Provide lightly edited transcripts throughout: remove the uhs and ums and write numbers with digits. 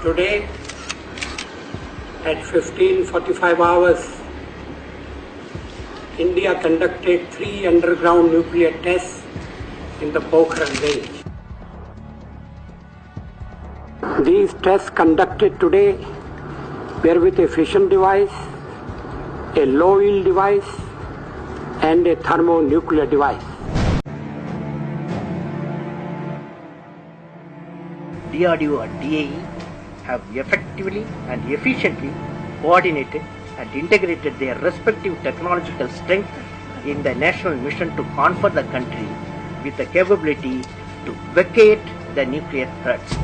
Today, at 15:45 hours, India conducted 3 underground nuclear tests in the Pokhran range. These tests conducted today were with a fission device, a low-yield device, and a thermonuclear device. DRDO and DAE have effectively and efficiently coordinated and integrated their respective technological strength in the national mission to confront the country with the capability to vacate the nuclear threats.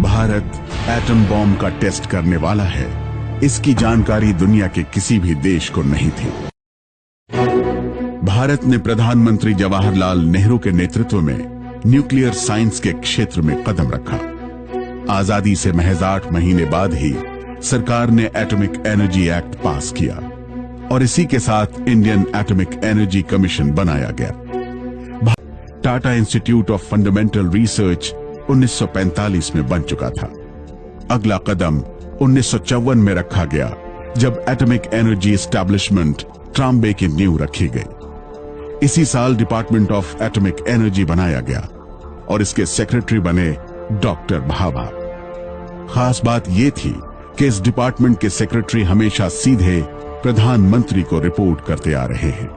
Bharat atom bomb का test करने वाला है, इसकी जानकारी दुनिया के किसी भी देश को नहीं थी। भारत ने प्रधानमंत्री जवाहरलाल नेहरू के नेतृत्व में न्यूक्लियर साइंस के क्षेत्र में कदम रखा। आजादी से महज 8 महीने बाद ही सरकार ने एटॉमिक एनर्जी एक्ट पास किया और इसी के साथ इंडियन एटॉमिक एनर्जी कमीशन बनाया गया। Tata institute of fundamental research 1945 में बन चुका था। अगला कदम 1954 में रखा गया, जब एटॉमिक एनर्जी एस्टैब्लिशमेंट ट्राम्बे की नींव रखी गई। इसी साल डिपार्टमेंट ऑफ एटॉमिक एनर्जी बनाया गया और इसके सेक्रेटरी बने डॉक्टर भाभा। खास बात यह थी कि इस डिपार्टमेंट के सेक्रेटरी हमेशा सीधे प्रधानमंत्री को रिपोर्ट करते आ रहे हैं।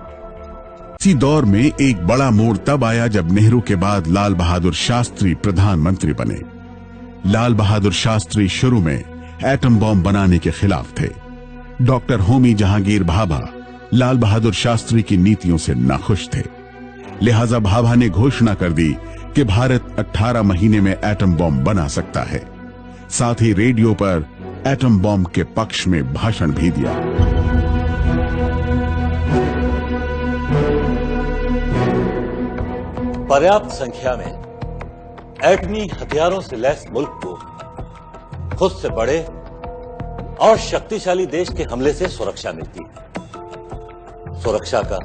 इसी दौर में एक बड़ा मोड़ तब आया जब नेहरू के बाद लाल बहादुर शास्त्री प्रधानमंत्री बने। लाल बहादुर शास्त्री शुरू में एटम बॉम्ब बनाने के खिलाफ थे। डॉक्टर होमी जहांगीर भाभा लाल बहादुर शास्त्री की नीतियों से नाखुश थे। लिहाजा भाभा ने घोषणा कर दी कि भारत 18 महीने में एटम बॉम्ब बना सकता है। साथ ही रेडियो पर एटम बॉम्ब के पक्ष में भाषण भी दिया। पर्याप्त संख्या में एटमी हथियारों से लैस मुल्क को खुद से बड़े और शक्तिशाली देश के हमले से सुरक्षा मिलती है। सुरक्षा का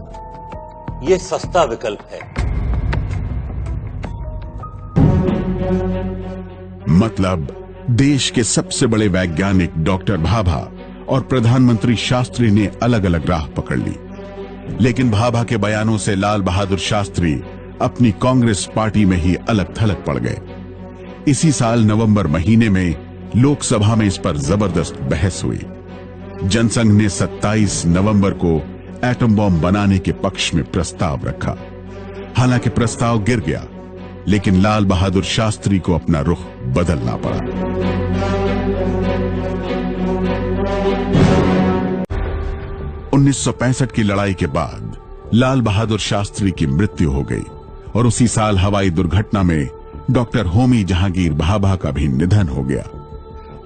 यह सस्ता विकल्प है। मतलब देश के सबसे बड़े वैज्ञानिक डॉक्टर भाभा और प्रधानमंत्री शास्त्री ने अलग अलग राह पकड़ ली, लेकिन भाभा के बयानों से लाल बहादुर शास्त्री अपनी कांग्रेस पार्टी में ही अलग थलग पड़ गए। इसी साल नवंबर महीने में लोकसभा में इस पर जबरदस्त बहस हुई। जनसंघ ने 27 नवंबर को एटम बॉम्ब बनाने के पक्ष में प्रस्ताव रखा। हालांकि प्रस्ताव गिर गया, लेकिन लाल बहादुर शास्त्री को अपना रुख बदलना पड़ा। (1965) की लड़ाई के बाद लाल बहादुर शास्त्री की मृत्यु हो गई और उसी साल हवाई दुर्घटना में डॉक्टर होमी जहांगीर भाभा का भी निधन हो गया।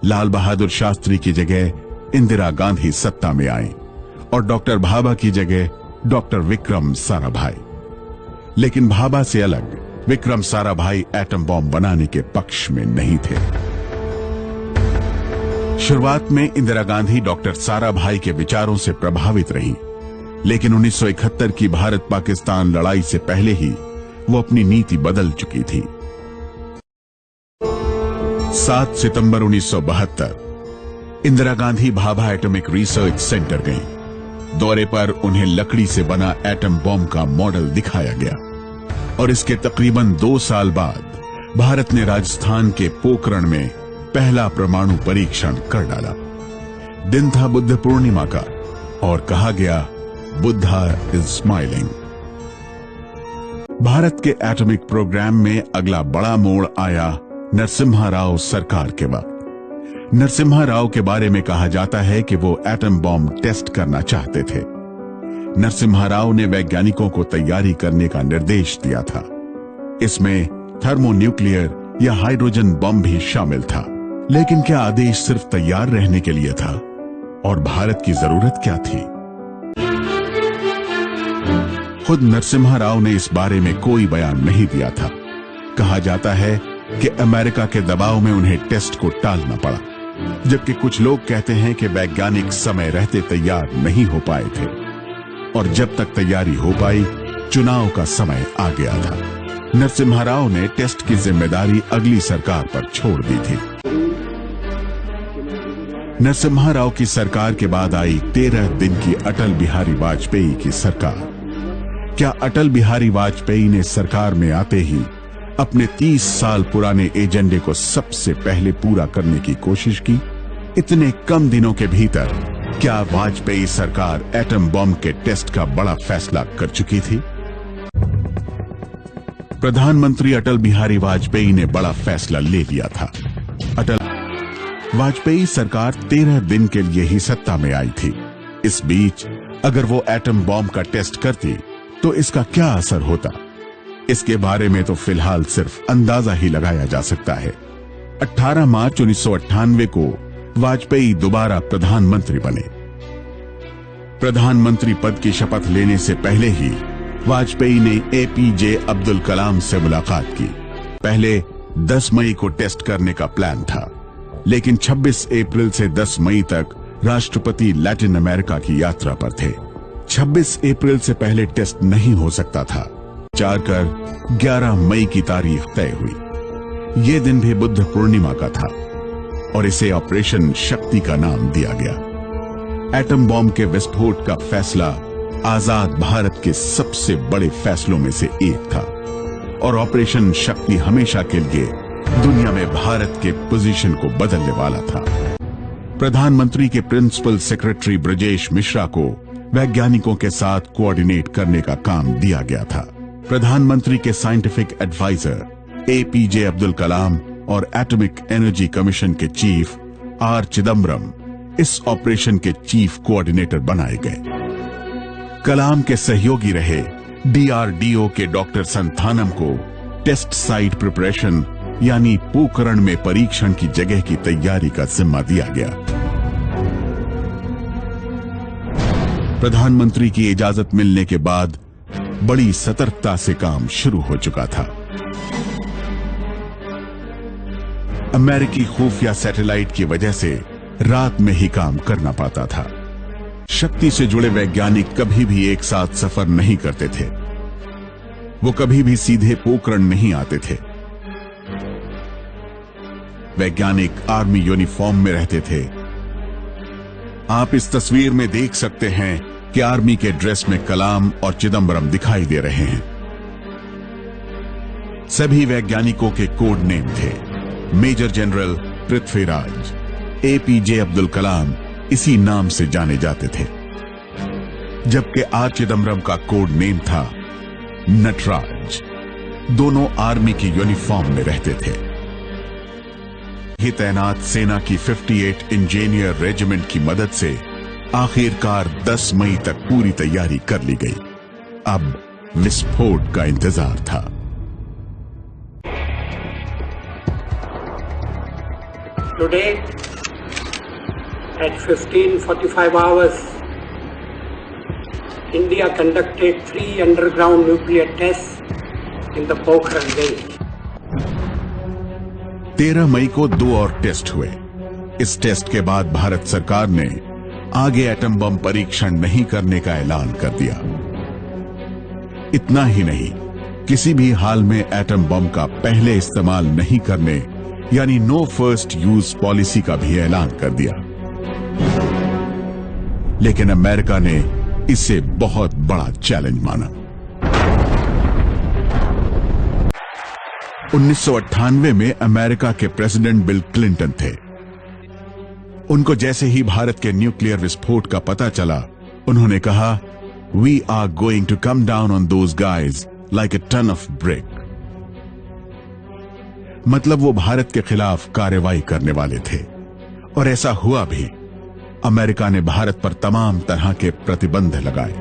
लाल बहादुर शास्त्री की जगह इंदिरा गांधी सत्ता में आई और डॉक्टर भाभा की जगह डॉक्टर विक्रम साराभाई। लेकिन भाभा से अलग विक्रम साराभाई एटम बॉम्ब बनाने के पक्ष में नहीं थे। शुरुआत में इंदिरा गांधी डॉक्टर साराभाई के विचारों से प्रभावित रहीं, लेकिन 1971 की भारत पाकिस्तान लड़ाई से पहले ही वो अपनी नीति बदल चुकी थी। 7 सितंबर 1972 Indira Gandhi Bhabha atomic research centre गईं। दौरे पर उन्हें लकड़ी से बना एटम बॉम्ब का मॉडल दिखाया गया और इसके तकरीबन 2 साल बाद भारत ने राजस्थान के पोखरण में पहला परमाणु परीक्षण कर डाला। दिन था बुद्ध पूर्णिमा का और कहा गया, बुद्धा इज स्माइलिंग। भारत के एटॉमिक प्रोग्राम में अगला बड़ा मोड़ आया नरसिम्हा राव सरकार के वक्त। नरसिम्हा राव के बारे में कहा जाता है कि वो एटम बॉम्ब टेस्ट करना चाहते थे। नरसिम्हा राव ने वैज्ञानिकों को तैयारी करने का निर्देश दिया था। इसमें थर्मोन्यूक्लियर या हाइड्रोजन बम भी शामिल था। लेकिन क्या आदेश सिर्फ तैयार रहने के लिए था और भारत की जरूरत क्या थी? खुद नरसिम्हा राव ने इस बारे में कोई बयान नहीं दिया था। कहा जाता है कि अमेरिका के दबाव में उन्हें टेस्ट को टालना पड़ा, जबकि कुछ लोग कहते हैं कि वैज्ञानिक समय रहते तैयार नहीं हो पाए थे और जब तक तैयारी हो पाई चुनाव का समय आ गया था। नरसिम्हा राव ने टेस्ट की जिम्मेदारी अगली सरकार पर छोड़ दी थी। नरसिम्हा राव की सरकार के बाद आई 13 दिन की अटल बिहारी वाजपेयी की सरकार। क्या अटल बिहारी वाजपेयी ने सरकार में आते ही अपने 30 साल पुराने एजेंडे को सबसे पहले पूरा करने की कोशिश की? इतने कम दिनों के भीतर क्या वाजपेयी सरकार एटम बॉम्ब के टेस्ट का बड़ा फैसला कर चुकी थी? प्रधानमंत्री अटल बिहारी वाजपेयी ने बड़ा फैसला ले लिया था। वाजपेयी सरकार 13 दिन के लिए ही सत्ता में आई थी। इस बीच अगर वो एटम बॉम्ब का टेस्ट करती तो इसका क्या असर होता, इसके बारे में तो फिलहाल सिर्फ अंदाजा ही लगाया जा सकता है। 18 मार्च 1998 को वाजपेयी दोबारा प्रधानमंत्री बने। प्रधानमंत्री पद की शपथ लेने से पहले ही वाजपेयी ने एपीजे अब्दुल कलाम से मुलाकात की। पहले 10 मई को टेस्ट करने का प्लान था, लेकिन 26 अप्रैल से 10 मई तक राष्ट्रपति लैटिन अमेरिका की यात्रा पर थे। 26 अप्रैल से पहले टेस्ट नहीं हो सकता था। 11 मई की तारीख तय हुई। ये दिन भी बुद्ध पूर्णिमा का था और इसे ऑपरेशन शक्ति का नाम दिया गया। एटम बॉम्ब के विस्फोट का फैसला आजाद भारत के सबसे बड़े फैसलों में से एक था और ऑपरेशन शक्ति हमेशा के लिए दुनिया में भारत के पोजीशन को बदलने वाला था। प्रधानमंत्री के प्रिंसिपल सेक्रेटरी ब्रजेश मिश्रा को वैज्ञानिकों के साथ कोऑर्डिनेट करने का काम दिया गया था। प्रधानमंत्री के साइंटिफिक एडवाइजर एपीजे अब्दुल कलाम और एटॉमिक एनर्जी कमीशन के चीफ आर चिदम्बरम इस ऑपरेशन के चीफ कोऑर्डिनेटर बनाए गए। कलाम के सहयोगी रहे डीआरडीओ के डॉक्टर संथानम को टेस्ट साइट प्रिपरेशन यानी पोखरण में परीक्षण की जगह की तैयारी का जिम्मा दिया गया। प्रधानमंत्री की इजाजत मिलने के बाद बड़ी सतर्कता से काम शुरू हो चुका था। अमेरिकी खुफिया सैटेलाइट की वजह से रात में ही काम करना पाता था। शक्ति से जुड़े वैज्ञानिक कभी भी एक साथ सफर नहीं करते थे। वो कभी भी सीधे पोखरण नहीं आते थे। वैज्ञानिक आर्मी यूनिफॉर्म में रहते थे। आप इस तस्वीर में देख सकते हैं कि आर्मी के ड्रेस में कलाम और चिदम्बरम दिखाई दे रहे हैं। सभी वैज्ञानिकों के कोड नेम थे। Major general Prithviraj, APJ Abdul Kalam इसी नाम से जाने जाते थे, जबकि आर चिदम्बरम का कोड नेम था नटराज। दोनों आर्मी की यूनिफॉर्म में रहते थे। ही तैनात सेना की 58 इंजीनियर रेजिमेंट की मदद से आखिरकार 10 मई तक पूरी तैयारी कर ली गई। अब विस्फोट का इंतजार था। Today at 15:45 hours, India conducted 3 underground nuclear tests in the Pokhran range. 13 मई को 2 और टेस्ट हुए। इस टेस्ट के बाद भारत सरकार ने आगे एटम बम परीक्षण नहीं करने का ऐलान कर दिया। इतना ही नहीं, किसी भी हाल में एटम बम का पहले इस्तेमाल नहीं करने यानी नो फर्स्ट यूज पॉलिसी का भी ऐलान कर दिया। लेकिन अमेरिका ने इसे बहुत बड़ा चैलेंज माना। 1998 में अमेरिका के प्रेसिडेंट बिल क्लिंटन थे। उनको जैसे ही भारत के न्यूक्लियर विस्फोट का पता चला, उन्होंने कहा, "We are going to come down on those guys like a ton of brick." मतलब वो भारत के खिलाफ कार्रवाई करने वाले थे और ऐसा हुआ भी। अमेरिका ने भारत पर तमाम तरह के प्रतिबंध लगाए।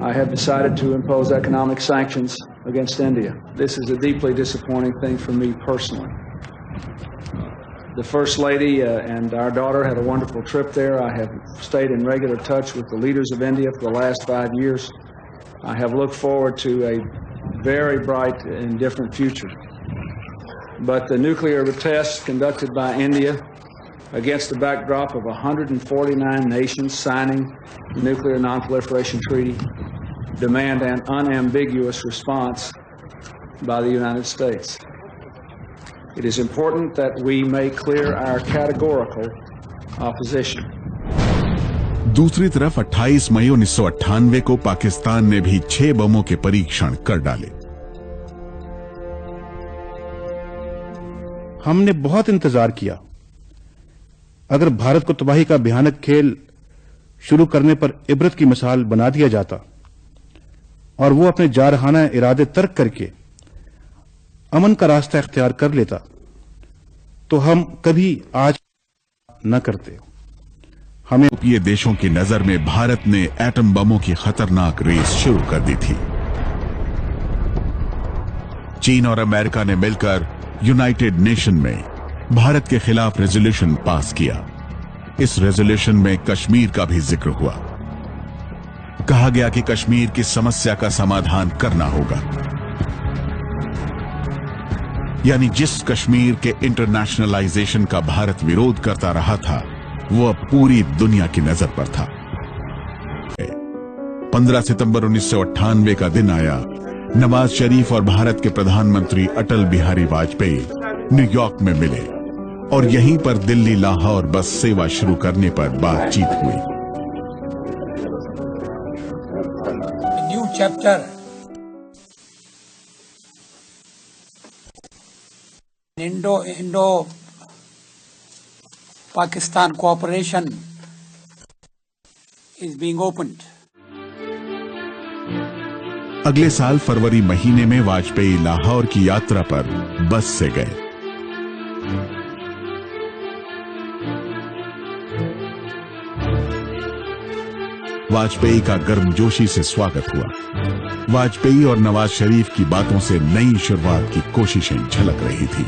I have decided to impose economic sanctions against India. This is a deeply disappointing thing for me personally. The First Lady and our daughter had a wonderful trip there. I have stayed in regular touch with the leaders of India for the last 5 years. I have looked forward to a very bright and different future. But the nuclear tests conducted by India against the backdrop of 149 nations signing the Nuclear Non-Proliferation Treaty demand an unambiguous response by the United States. It is important that we make clear our categorical opposition. दूसरी तरफ 28 मई 1998 को पाकिस्तान ने भी 6 बमों के परीक्षण कर डाले। हमने बहुत इंतजार किया। अगर भारत को तबाही का भयानक खेल शुरू करने पर इबरत की मिसाल बना दिया जाता और वो अपने जारहाना इरादे तर्क करके अमन का रास्ता इख्तियार कर लेता तो हम कभी आज न करते। हमें यूरोपीय देशों की नजर में भारत ने एटम बमों की खतरनाक रेस शुरू कर दी थी। चीन और अमेरिका ने मिलकर यूनाइटेड नेशन में भारत के खिलाफ रेजोल्यूशन पास किया। इस रेजोल्यूशन में कश्मीर का भी जिक्र हुआ। कहा गया कि कश्मीर की समस्या का समाधान करना होगा, यानी जिस कश्मीर के इंटरनेशनलाइजेशन का भारत विरोध करता रहा था वो अब पूरी दुनिया की नजर पर था। 15 सितंबर 1998 का दिन आया। नवाज शरीफ और भारत के प्रधानमंत्री अटल बिहारी वाजपेयी न्यूयॉर्क में मिले और यहीं पर दिल्ली लाहौर बस सेवा शुरू करने पर बातचीत हुई। New chapter Indo-Pakistan cooperation is being opened. अगले साल फरवरी महीने में वाजपेयी लाहौर की यात्रा पर बस से गए। वाजपेयी का गर्मजोशी से स्वागत हुआ। वाजपेयी और नवाज शरीफ की बातों से नई शुरुआत की कोशिशें झलक रही थी।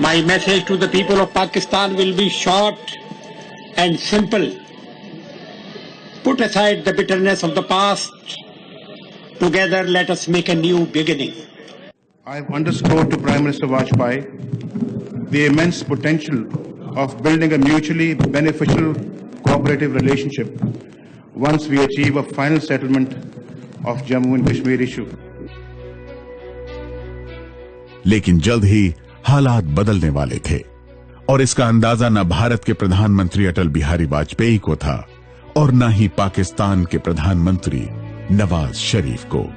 My message to the people of Pakistan will be short and simple. Put aside the bitterness of the past. Together, let us make a new beginning. I have underscored to Prime Minister Vajpayee the immense potential of building a mutually beneficial cooperative relationship once we achieve a final settlement of Jammu and Kashmir issue. लेकिन जल्द ही हालात बदलने वाले थे और इसका अंदाजा न भारत के प्रधानमंत्री अटल बिहारी वाजपेयी को था और न ही पाकिस्तान के प्रधानमंत्री नवाज शरीफ को।